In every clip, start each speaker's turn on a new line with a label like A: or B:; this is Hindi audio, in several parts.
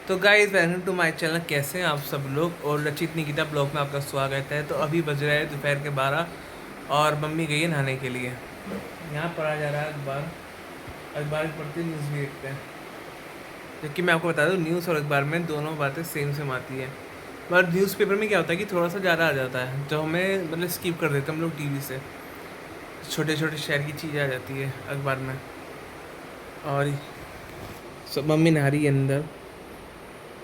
A: तो guys welcome to my channel. कैसे हैं आप सब लोग। और रचित निकिता ब्लॉग में आपका स्वागत है। तो अभी बज रहा है दोपहर के 12 और मम्मी गई है नहाने के लिए। यहाँ पढ़ा जा रहा है अखबार। अखबार पढ़ते न्यूज़ भी देखते हैं, क्योंकि मैं आपको बता दूँ न्यूज़ और अखबार में दोनों बातें सेम सेम आती है। पर न्यूज़पेपर में क्या होता है कि थोड़ा सा ज़्यादा आ जाता है, जो हमें मतलब स्किप कर देते हैं हम लोग टीवी से। छोटे छोटे शहर की चीज़ें आ जाती है अखबार में। और सब मम्मी नहा रही है अंदर,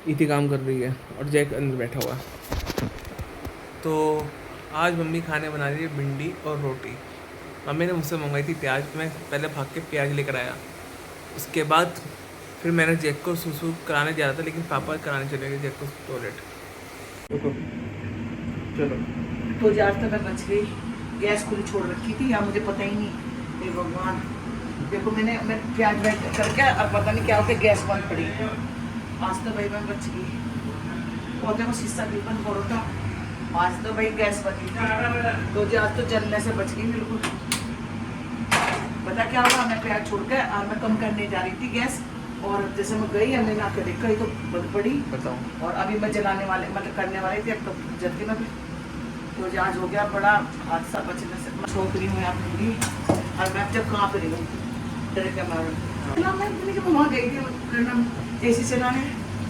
A: इतनी काम कर रही है और जैक अंदर बैठा हुआ है। तो आज मम्मी खाने बना रही है भिंडी और रोटी। मम्मी ने मुझसे मंगवाई थी प्याज, मैं पहले भाग के प्याज लेकर आया। उसके बाद फिर मैंने जैक को सुसु कराने जा रहा था, लेकिन पापा कराने चले गए जैक को टॉयलेट। चलो।
B: तो आज तक मैं बच गई। गैस खुली छोड़ रखी थी या मुझे पता ही नहीं। हे भगवान, देखो मैं प्याज वैज करके और पता नहीं क्या हो गया, गैस बंद पड़ी। आज तो भाई मैं बच गई। और देखो शीशा भी बंद करो था। आज तो भाई गैस बची थी, तो आज तो जलने से बच गई बिल्कुल। पता क्या हुआ, मैं प्याज छोड़ के और मैं कम करने जा रही थी गैस, और जैसे मैं गई हमने ना के देखा तो बंद पड़ी।
A: बताओ।
B: और अभी मैं जलाने वाले मतलब करने वाली थी, अब तो जल्दी में भी तो आज हो गया बड़ा हादसा बचने से। मैं सोच रही हूँ आप होंगी और मैं जब कहाँ पर रही हूँ डर के मारे। मैं वहाँ गई थी करना एसी चलाने,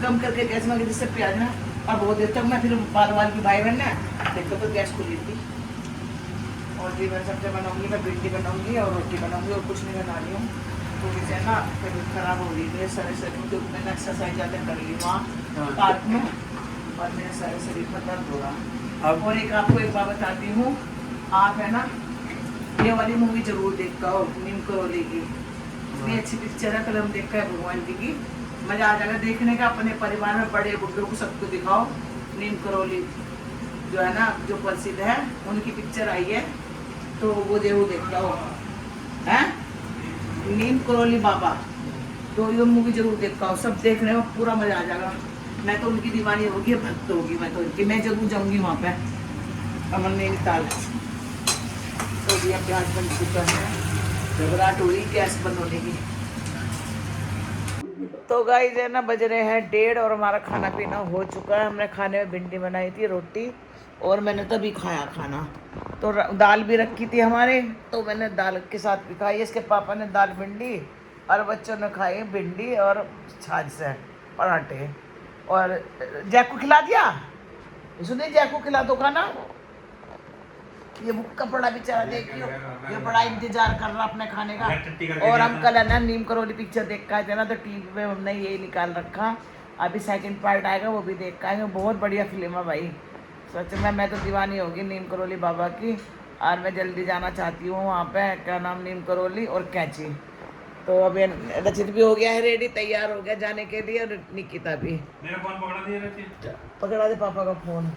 B: कम करके गैस में जिससे प्याज ना, और बहुत देर तक मैं फिर बाल वाल की भाई बहन ने देखो तो गैस खुली थी। और जी मैं सब्जी बनाऊंगी, मैं भिंडी बनाऊंगी और रोटी बनाऊंगी, और कुछ नहीं बना रही हूँ। थोड़ी सी ना तबीयत खराब हो रही है सारे शरीर, क्योंकि मैंने एक्सरसाइज ज़्यादा कर ली वहाँ पार्क में, और मेरे सारे शरीर में दर्द हो रहा।
A: अब
B: और एक आपको एक बात बताती हूँ, आप है ना ये वाली मूवी जरूर देखता हो, नीम करोली की। इतनी अच्छी पिक्चर है, कल हम देखा है भगवान जी की, मजा आ जाएगा देखने का। अपने परिवार में बड़े बुढ़ों को सबको दिखाओ। नीम करोली जो है ना, जो प्रसिद्ध है, उनकी पिक्चर आई है, तो वो जरूर देखता हो है। नीम करोली बाबा, तो ये मूवी जरूर देखता हो, सब देखने में पूरा मजा आ जाएगा। मैं तो उनकी दीवानी होगी, भक्त होगी मैं तो उनकी, मैं जरूर जाऊंगी वहाँ पे अमन नैनीताल। तो भी अब प्याज बन चुका है, घबराहट हो रही गैस बंद होने की। तो गाइस है ना, बज रहे हैं 1:30 और हमारा खाना पीना हो चुका है। हमने खाने में भिंडी बनाई थी, रोटी, और मैंने तभी खाया खाना। तो दाल भी रखी थी हमारे, तो मैंने दाल के साथ भी खाई। इसके पापा ने दाल भिंडी, और बच्चों ने खाई भिंडी और छाछ से पराठे। और जैक को खिला दिया, सुनिए जैक को खिला दो खाना। ये भूखा पड़ा बेचारा, देखियो ये बड़ा इंतजार कर रहा अपने खाने का। और हम कल है ना नीम करोली पिक्चर देख के आए थे ना, तो टीवी में हमने यही निकाल रखा। अभी सेकंड पार्ट आएगा, वो भी देख के आएंगे। बहुत बढ़िया फिल्म है भाई, सच में मैं तो दीवानी होगी नीम करोली बाबा की। और मैं जल्दी जाना चाहती हूँ वहाँ पे, क्या नाम, नीम करोली और कैंची। तो अभी रचित भी हो गया है रेडी, तैयार हो गया जाने के लिए, और निकिता भी।
C: मेरा फोन पकड़ा दिया रचित,
B: पकड़ा दे पापा का फोन।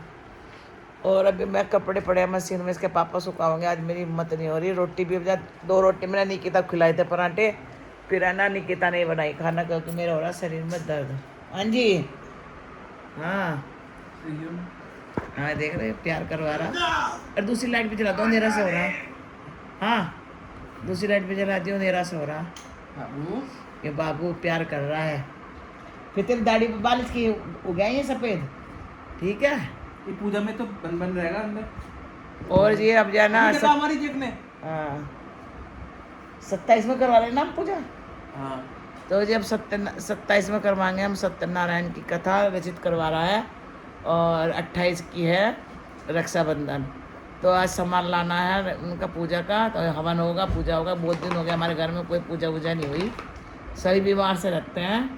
B: और अभी मैं कपड़े पड़े हैं मशीन में, इसके पापा सुखाओगे। आज मेरी हिम्मत नहीं हो रही। रोटी भी बजा, 2 रोटी मैंने निकिता को खिलाए थे पराठे, फिर है ना निकिता नहीं बनाई खाना, क्योंकि मेरा हो रहा शरीर में दर्द। हाँ जी, हाँ हाँ, देख रहे प्यार करवा रहा। और दूसरी लाइट भी जला दो, अंधेरा से हो रहा। हाँ, दूसरी लाइट भी जला दी, अंधेरा से हो रहा। ये बाबू प्यार कर रहा है। फिर तेरी दाढ़ी पे बाल इसकी हो गया ये सफ़ेद, ठीक है।
A: ये पूजा में तो बन बन रहेगा अंदर।
B: और ये अब जाना
A: हमारी जेब में।
B: हाँ, 27 में करवा रहे ना हम पूजा।
A: हाँ,
B: तो जब 27 में करवाएंगे हम सत्यनारायण की कथा, रचित करवा रहा है। और 28 की है रक्षाबंधन। तो आज सामान लाना है उनका पूजा का, तो हवन होगा, पूजा होगा। बहुत दिन हो गया हमारे घर में कोई पूजा वूजा नहीं हुई, सभी बीमार से रखते हैं,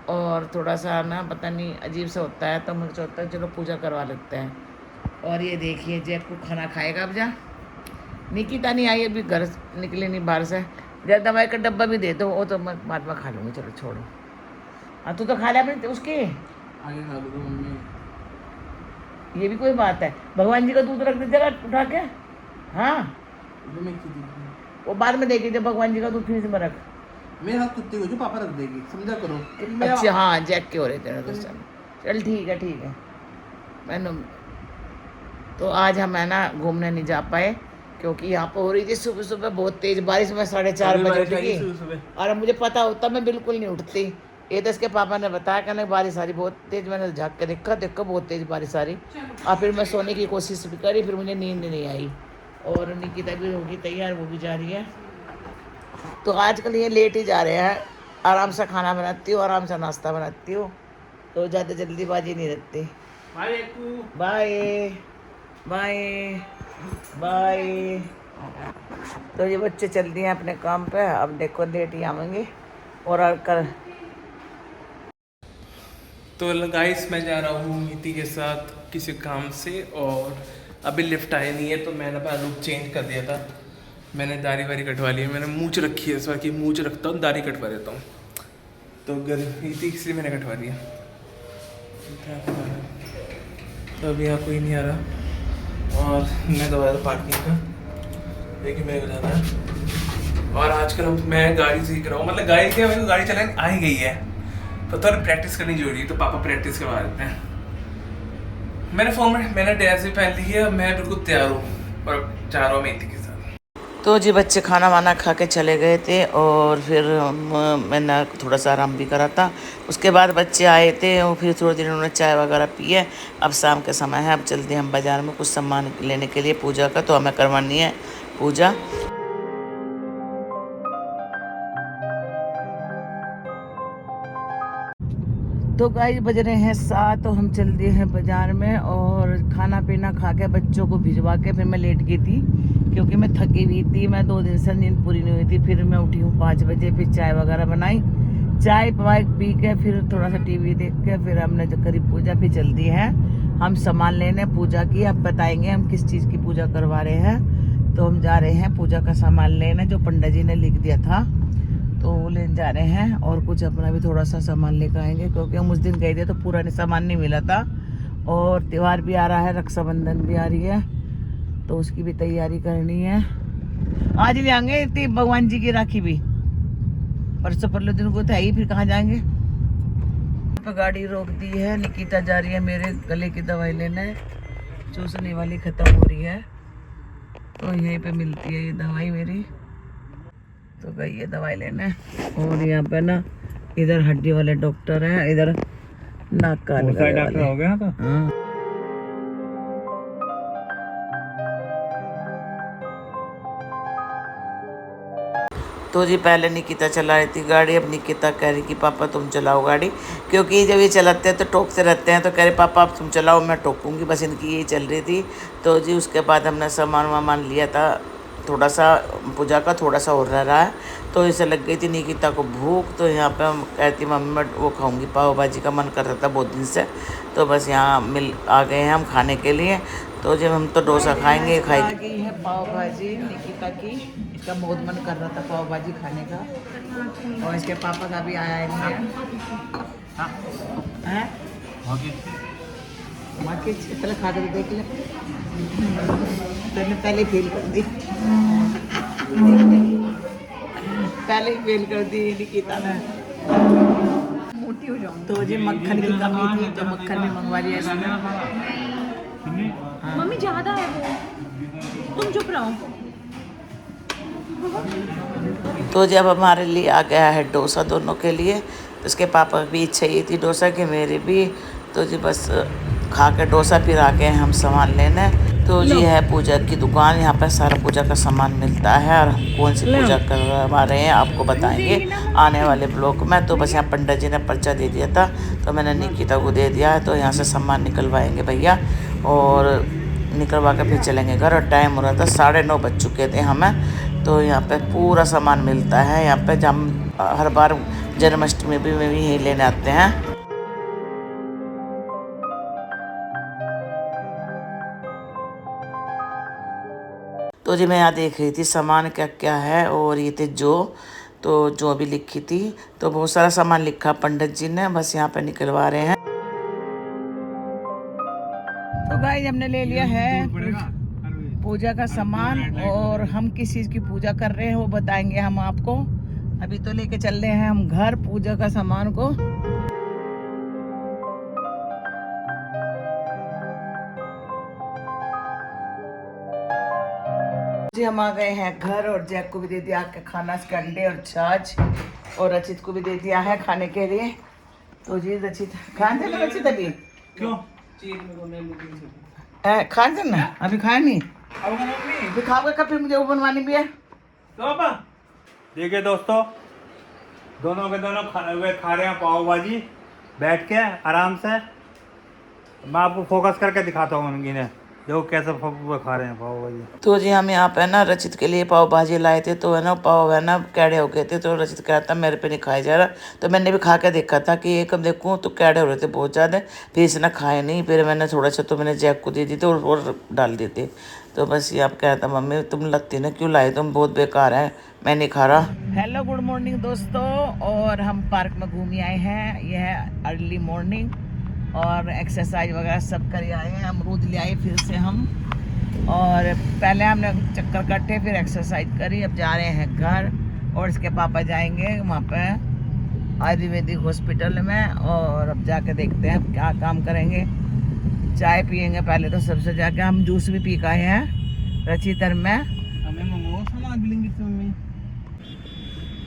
B: और थोड़ा सा ना पता नहीं अजीब सा होता है, तो मुझे सोचता है चलो पूजा करवा लेते हैं। और ये देखिए जैक को खाना खाएगा अब जा। निकिता नहीं आई अभी, घर निकले नहीं बाहर से। जब दवाई का डब्बा भी दे दो, वो तो मैं बाद में खा लूँगी, चलो छोड़ो। हाँ, तू तो खा लिया अपने उसके,
A: आगे खा लो मम्मी।
B: ये भी कोई बात है। भगवान जी का दूध रख दीजिएगा उठा के। हाँ,
A: जो मैं खींची थी।
B: वो बाद में देखिए, जब भगवान जी का दूध फ्रिज में रख।
A: मेरे हाथ कुत्ते को जो पापा रख देगी, समझा करो।
B: अच्छा हाँ, जैक के हो रहे थे तो चल ठीक है ठीक है। मैंने तो आज हम है ना घूमने नहीं जा पाए, क्योंकि यहाँ पर हो रही थी सुबह सुबह बहुत तेज बारिश में, 4:30 बजे उठ गई। और मुझे पता होता मैं बिल्कुल नहीं उठती, ये तो इसके पापा ने बताया, कहने बारिश आ रही बहुत तेज। मैंने झाँक के देखा बहुत तेज बारिश आ रही। और फिर मैं सोने की कोशिश भी करी, फिर मुझे नींद नहीं आई। और निकिता भी होगी तैयार, वो भी जा रही है। तो आजकल ये लेट ही जा रहे हैं। आराम से खाना बनाती हूँ, आराम से नाश्ता बनाती हूँ, तो ज़्यादा जल्दीबाजी नहीं रखती। Bye bye bye. तो ये बच्चे चल दिए हैं अपने काम पे। अब देखो लेट ही आवेंगे। और कल
A: तो गाइस मैं जा रहा हूँ नीति के साथ किसी काम से, और अभी लिफ्ट आई नहीं है, तो मैंने अपना लुक चेंज कर दिया था। मैंने दाढ़ी वारी कटवा ली है, मैंने मूंछ रखी है इस बार की, मूंछ रखता हूँ दाढ़ी कटवा देता हूँ। तो गर्मी थी इसलिए मैंने कटवा दिया। तो अभी यहाँ कोई नहीं आ रहा, और मैं दबा था पार्किंग का, लेकिन मेरे को जाना है। और आजकल मैं गाड़ी सीख रहा हूँ, मतलब गाड़ी क्या, मेरे को गाड़ी चलाने आ ही गई है, तो थोड़ा प्रैक्टिस करनी जरूरी है, तो पापा प्रैक्टिस करवा देते हैं। मैंने ड्रेस भी पहन ली है, मैं बिल्कुल तैयार हूँ, और जा रहा हूँ मेथी के साथ।
B: तो जी बच्चे खाना वाना खा के चले गए थे, और फिर मैंने थोड़ा सा आराम भी करा था। उसके बाद बच्चे आए थे, और फिर थोड़ी देर उन्होंने चाय वगैरह पी है। अब शाम का समय है, अब चलते हैं हम बाज़ार में कुछ सामान लेने के लिए पूजा का, तो हमें करवानी है पूजा। तो गाइस बज रहे हैं 7, तो हम चल दिए हैं बाज़ार में, और खाना पीना खा के बच्चों को भिजवा के फिर मैं लेट गई थी, क्योंकि मैं थकी हुई थी। मैं 2 दिन से नींद पूरी नहीं हुई थी। फिर मैं उठी हूँ 5 बजे, फिर चाय वगैरह बनाई, चाय पी के फिर थोड़ा सा टीवी देख के फिर हमने जो करी पूजा। फिर चल दी है हम सामान लेने पूजा की। अब बताएंगे हम किस चीज़ की पूजा करवा रहे हैं। तो हम जा रहे हैं पूजा का सामान लेने, जो पंडित जी ने लिख दिया था, तो वो लेने जा रहे हैं। और कुछ अपना भी थोड़ा सा सामान लेकर आएंगे, क्योंकि हम उस दिन गए थे तो पूरा सामान नहीं मिला था। और त्यौहार भी आ रहा है, रक्षाबंधन भी आ रही है, तो उसकी भी तैयारी करनी है। आज ले आएंगे इतनी भगवान जी की राखी भी, परसों परले दिन को तो है ही, फिर कहाँ जाएंगे। तो गाड़ी रोक दी है, निकिता जा रही है मेरे गले की दवाई लेने, चूसने वाली ख़त्म हो रही है, तो यहीं पे मिलती है ये दवाई मेरी। तो गई है दवाई लेने। और यहाँ पे ना इधर हड्डी वाले डॉक्टर हैं, इधर नाक कान
C: डॉक्टर हो गया तो।
B: हाँ। तो जी पहले निकिता चला रही थी गाड़ी, अब निकिता कह रही कि पापा तुम चलाओ गाड़ी, क्योंकि जब ये चलाते हैं तो टोकते रहते हैं, तो कह रहे पापा अब तुम चलाओ, मैं टोकूंगी। बस इनकी यही चल रही थी। तो जी उसके बाद हमने सामान वामान लिया था, थोड़ा सा पूजा का थोड़ा सा और रहा है, तो इसे लग गई थी निकिता को भूख। तो यहाँ पे हम कहती मम्मी मैं वो खाऊंगी, पाव भाजी का मन कर रहा था बहुत दिन से, तो बस यहाँ आ गए हैं हम खाने के लिए। तो जब हम तो डोसा खाएंगे खाएंगे। है पाव भाजी निकिता की, इसका बहुत मन कर रहा था पाव भाजी खाने का, और इसके पापा का भी आया है। चल खा कर देख ले, पहले फेल कर दी, पहले ही फेल कर दी निकिता ने। मोटी हो जाऊँ तो जी मक्खन की कमी थी, तो मक्खन भी मंगवा लिया इसने।
D: मम्मी ज्यादा है वो, तुम चुप रहो।
B: तो जब हमारे लिए आ गया है डोसा दोनों के लिए, तो उसके पापा की भी इच्छा ये थी डोसा की, मेरी भी। तो जी बस खा के डोसा फिर आ गए हम सामान लेने। तो जी है पूजा की दुकान, यहाँ पर सारा पूजा का सामान मिलता है, और हम कौन सी पूजा करवा रहे हैं आपको बताएंगे आने वाले ब्लॉग में। तो बस यहाँ पंडित जी ने पर्चा दे दिया था, तो मैंने निकिता को दे दिया है। तो यहाँ से सामान निकलवाएंगे भैया, और निकलवा के फिर चलेंगे घर। और टाइम हो रहा था 9:30 बज चुके थे हमें। तो यहाँ पे पूरा सामान मिलता है, यहाँ पे जब हर बार जन्माष्टमी भी यही लेने आते हैं। तो जी मैं यहाँ देख रही थी सामान क्या क्या है, और ये थे जो भी लिखी थी, तो बहुत सारा सामान लिखा पंडित जी ने, बस यहाँ पे निकलवा रहे हैं। तो गाइस हमने ले लिया है पूजा का सामान, और हम किस चीज़ की पूजा कर रहे हैं वो बताएंगे हम आपको। अभी तो लेके चल रहे हैं हम घर पूजा का सामान को। जी हम आ गए हैं घर, और जैक को भी दे दिया आके खाना, इसके अंडे और छाछ, और रचित को भी दे दिया है खाने के लिए। तो जी रचित खान थे ना रचित अभी
C: क्यों?
B: खान थे ना अभी खाया नहीं
C: अब मम्मी
B: अभी खाओगे कब फिर मुझे वो बनवानी भी है
C: तो पापा देखिए दोस्तों, दोनों के दोनों खा रहे हैं पाव भाजी बैठ के आराम से। मैं आपको फोकस करके दिखाता हूँ उनकी ने, देखो कैसे खा रहे हैं पाव भाजी।
B: तो जी हम यहाँ पे ना रचित के लिए पाव भाजी लाए थे, तो है ना पाव है ना कैड़े हो गए थे, तो रचित कह रहा था मेरे पे नहीं खाया जा रहा, तो मैंने भी खा के देखा था कि एक देखूँ तो कैड़े हो रहे थे बहुत ज़्यादा, फिर इसने खाए नहीं, फिर मैंने थोड़ा सा तो मैंने जैक को दे दी थी और डाल दी थी। तो बस ये आप कह रहा था मम्मी तुम लगती ना क्यों लाए, तुम बहुत बेकार है, मैं नहीं खा रहा। हेलो गुड मॉर्निंग दोस्तों, और हम पार्क में घूम आए हैं, यह है अर्ली मॉर्निंग और एक्सरसाइज वगैरह सब कर आए हैं। अमरूद ले आए फिर से हम, और पहले हमने चक्कर काटे फिर एक्सरसाइज करी, अब जा रहे हैं घर, और इसके पापा जाएंगे वहाँ पे आयुर्वेदिक हॉस्पिटल में, और अब जाके देखते हैं क्या काम करेंगे। चाय पियेंगे पहले तो, सबसे जाके हम जूस भी पी के आए हैं रचितर में।
C: हमें मोमोज सामान मिलेंगे मम्मी।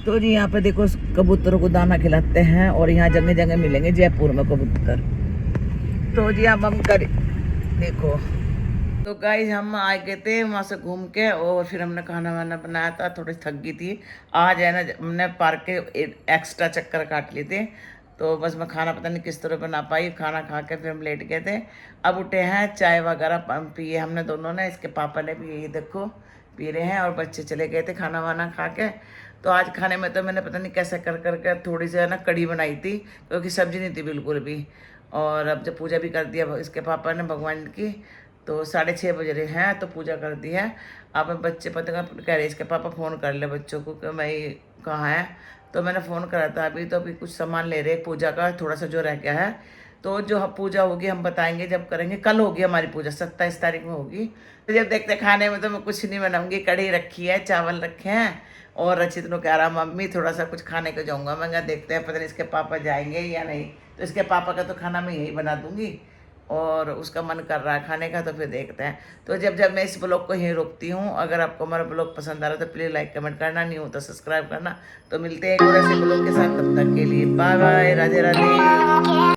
B: तो जी यहाँ पे देखो कबूतरों को दाना खिलाते हैं, और यहाँ जगह जगह मिलेंगे जयपुर में कबूतर। तो जी अब हम कर देखो, तो गाइस हम आ गए थे वहाँ से घूम के, और फिर हमने खाना वाना बनाया था, थोड़ी थक गई थी आज है ना, हमने पार्क के एक्स्ट्रा चक्कर काट लिए थे, तो बस मैं खाना पता नहीं किस तरह बना पाई, खाना खा के फिर हम लेट गए थे। अब उठे हैं, चाय वगैरह पिए हमने दोनों ने, इसके पापा ने भी यही देखो पी रहे हैं, और बच्चे चले गए थे खाना वाना खा के। तो आज खाने में तो मैंने पता नहीं कैसे कर करके थोड़ी सी है ना कड़ी बनाई थी, क्योंकि सब्जी नहीं थी बिल्कुल भी। और अब जब पूजा भी कर दिया इसके पापा ने भगवान की, तो 6:30 बज रहे हैं, तो पूजा कर दी है। अब बच्चे पता कह रहे इसके पापा फ़ोन कर ले बच्चों को कि मैं कहाँ है, तो मैंने फ़ोन करा था अभी, तो अभी कुछ सामान ले रहे पूजा का थोड़ा सा जो रह गया है, तो जो पूजा होगी हम बताएंगे जब करेंगे। कल होगी हमारी पूजा, 27 तारीख में होगी। तो जब देखते खाने में तो मैं कुछ नहीं बनाऊंगी, कढ़ी रखी है, चावल रखे हैं, और रचित ने कह रहा मम्मी थोड़ा सा कुछ खाने को जाऊँगा। मैं देखते हैं पता नहीं इसके पापा जाएंगे या नहीं, तो इसके पापा का तो खाना मैं यही बना दूँगी, और उसका मन कर रहा है खाने का, तो फिर देखते हैं। तो जब मैं इस ब्लॉग को यहीं रोकती हूँ, अगर आपको हमारा ब्लॉग पसंद आ रहा है तो प्लीज़ लाइक कमेंट करना, नहीं हो तो सब्सक्राइब करना। तो मिलते हैं एक और ऐसे ब्लॉग के साथ, तब तक के लिए बाय बाय, राधे राधे।